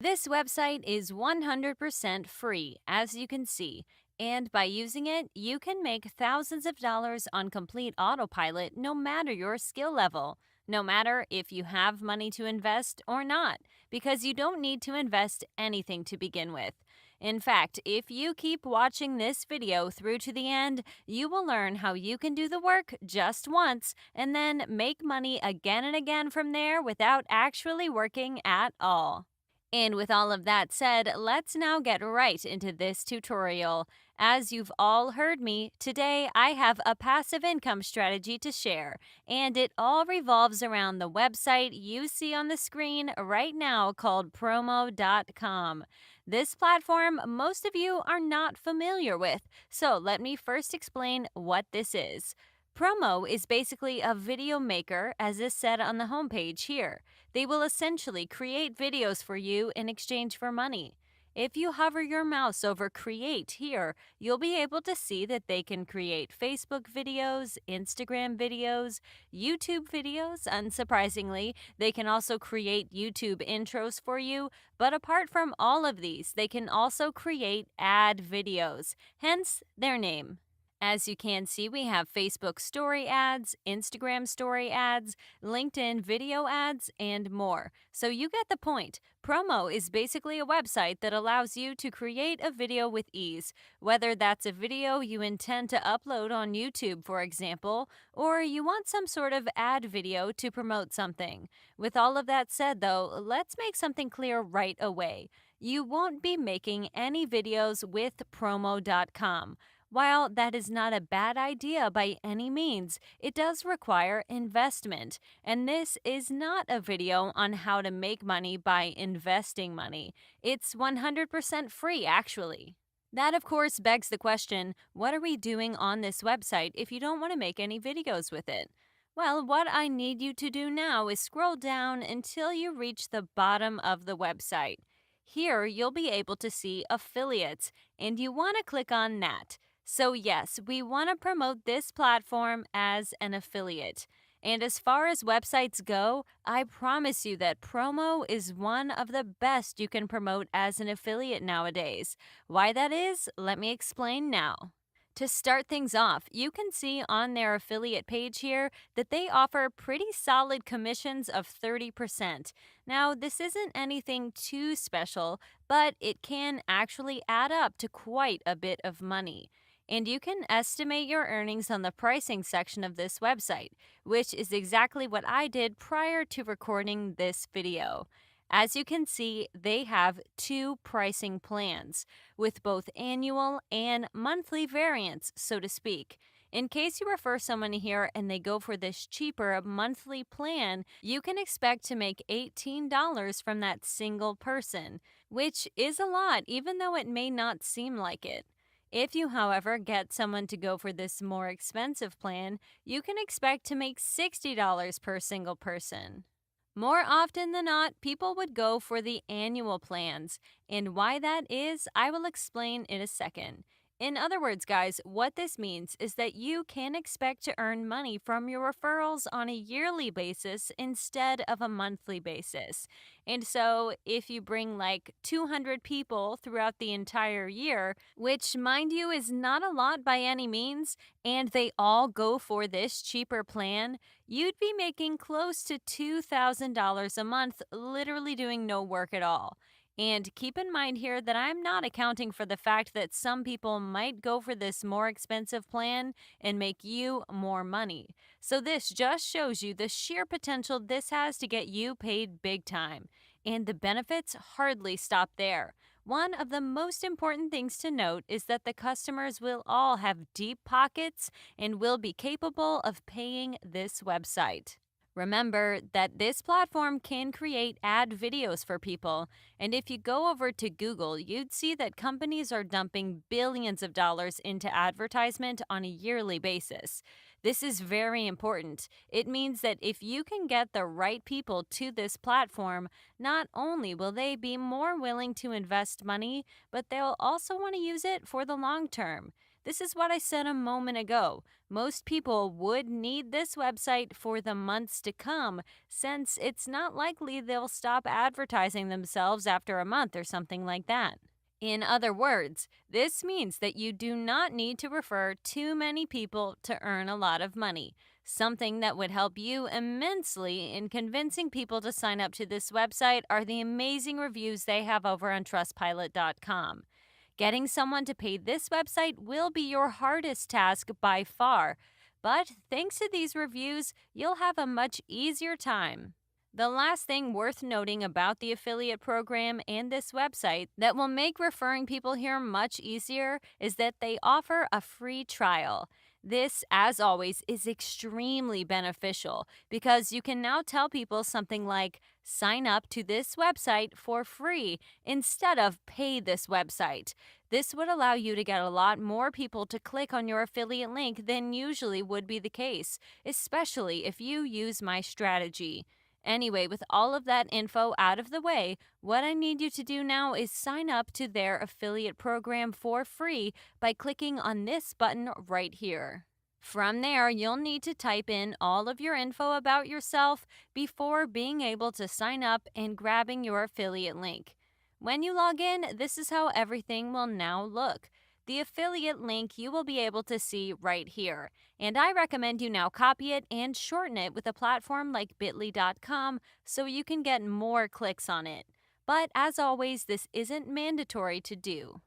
This website is 100% free, as you can see, and by using it, you can make thousands of dollars on complete autopilot no matter your skill level, no matter if you have money to invest or not, because you don't need to invest anything to begin with. In fact, if you keep watching this video through to the end, you will learn how you can do the work just once and then make money again and again from there without actually working at all. And with all of that said, let's now get right into this tutorial. As you've all heard me, today I have a passive income strategy to share, and it all revolves around the website you see on the screen right now called promo.com. This platform most of you are not familiar with, so let me first explain what this is. Promo is basically a video maker, as is said on the homepage here. They will essentially create videos for you in exchange for money. If you hover your mouse over Create here, you'll be able to see that they can create Facebook videos, Instagram videos, YouTube videos. Unsurprisingly, they can also create YouTube intros for you. But apart from all of these, they can also create ad videos, hence their name. As you can see, we have Facebook story ads, Instagram story ads, LinkedIn video ads, and more. So you get the point. Promo is basically a website that allows you to create a video with ease, whether that's a video you intend to upload on YouTube, for example, or you want some sort of ad video to promote something. With all of that said, though, let's make something clear right away. You won't be making any videos with promo.com. While that is not a bad idea by any means, it does require investment. And this is not a video on how to make money by investing money. It's 100% free, actually. That, of course, begs the question, what are we doing on this website if you don't want to make any videos with it? Well, what I need you to do now is scroll down until you reach the bottom of the website. Here, you'll be able to see affiliates, and you want to click on that. So, yes, we want to promote this platform as an affiliate. And as far as websites go, I promise you that promo is one of the best you can promote as an affiliate nowadays. Why that is, let me explain now. To start things off, you can see on their affiliate page here that they offer pretty solid commissions of 30%. Now, this isn't anything too special, but it can actually add up to quite a bit of money. And you can estimate your earnings on the pricing section of this website, which is exactly what I did prior to recording this video. As you can see, they have two pricing plans with both annual and monthly variants, so to speak. In case you refer someone here and they go for this cheaper monthly plan, you can expect to make $18 from that single person, which is a lot, even though it may not seem like it. If you, however, get someone to go for this more expensive plan, you can expect to make $60 per single person. More often than not, people would go for the annual plans, and why that is, I will explain in a second. In other words, guys, what this means is that you can expect to earn money from your referrals on a yearly basis instead of a monthly basis. And so, if you bring like 200 people throughout the entire year, which, mind you, is not a lot by any means, and they all go for this cheaper plan, you'd be making close to $2,000 a month, literally doing no work at all. And keep in mind here that I'm not accounting for the fact that some people might go for this more expensive plan and make you more money. So this just shows you the sheer potential this has to get you paid big time. And the benefits hardly stop there. One of the most important things to note is that the customers will all have deep pockets and will be capable of paying this website. Remember that this platform can create ad videos for people, and if you go over to Google, you'd see that companies are dumping billions of dollars into advertisement on a yearly basis. This is very important. It means that if you can get the right people to this platform, not only will they be more willing to invest money, but they'll also want to use it for the long term. This is what I said a moment ago. Most people would need this website for the months to come, since it's not likely they'll stop advertising themselves after a month or something like that. In other words, this means that you do not need to refer too many people to earn a lot of money, something that would help you immensely in convincing people to sign up to this website are the amazing reviews they have over on Trustpilot.com. Getting someone to pay this website will be your hardest task by far, but thanks to these reviews, you'll have a much easier time. The last thing worth noting about the affiliate program and this website that will make referring people here much easier is that they offer a free trial. This, as always, is extremely beneficial because you can now tell people something like, sign up to this website for free instead of pay this website. This would allow you to get a lot more people to click on your affiliate link than usually would be the case, especially if you use my strategy. Anyway, with all of that info out of the way, what I need you to do now is sign up to their affiliate program for free by clicking on this button right here. From there, you'll need to type in all of your info about yourself before being able to sign up and grabbing your affiliate link. When you log in, this is how everything will now look. The affiliate link you will be able to see right here. And I recommend you now copy it and shorten it with a platform like bit.ly.com so you can get more clicks on it. But as always, this isn't mandatory to do.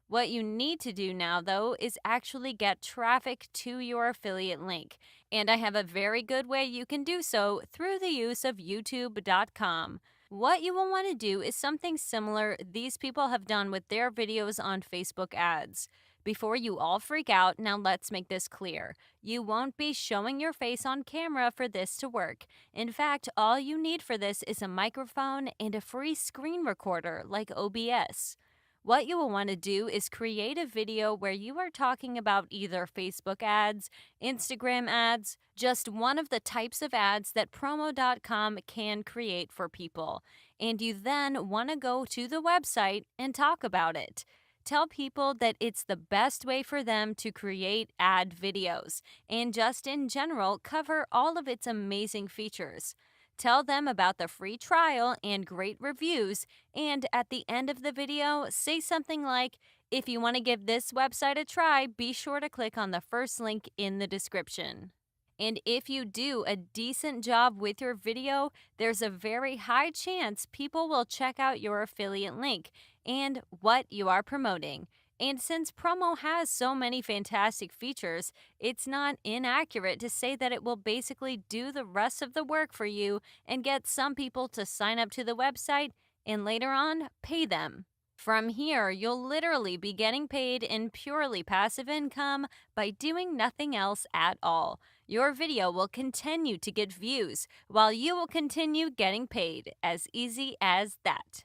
What you need to do now, though, is actually get traffic to your affiliate link. And I have a very good way you can do so through the use of youtube.com. What you will want to do is something similar these people have done with their videos on Facebook ads. Before you all freak out, now let's make this clear. You won't be showing your face on camera for this to work. In fact, all you need for this is a microphone and a free screen recorder like OBS. What you will want to do is create a video where you are talking about either Facebook ads, Instagram ads, just one of the types of ads that promo.com can create for people. And you then want to go to the website and talk about it. Tell people that it's the best way for them to create ad videos, and just in general, cover all of its amazing features. Tell them about the free trial and great reviews, and at the end of the video, say something like, if you want to give this website a try, be sure to click on the first link in the description. And if you do a decent job with your video, there's a very high chance people will check out your affiliate link and what you are promoting. And since promo has so many fantastic features, it's not inaccurate to say that it will basically do the rest of the work for you and get some people to sign up to the website and later on pay them. From here, you'll literally be getting paid in purely passive income by doing nothing else at all. Your video will continue to get views while you will continue getting paid. As easy as that.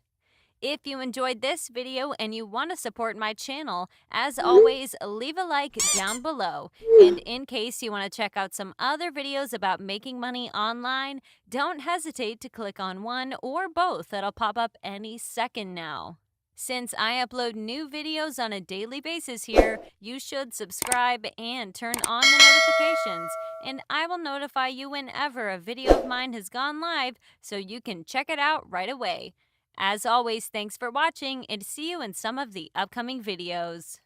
If you enjoyed this video and you want to support my channel, as always, leave a like down below. And in case you want to check out some other videos about making money online, don't hesitate to click on one or both that'll pop up any second now. Since I upload new videos on a daily basis here, you should subscribe and turn on the notifications, and I will notify you whenever a video of mine has gone live so you can check it out right away. As always, thanks for watching and see you in some of the upcoming videos.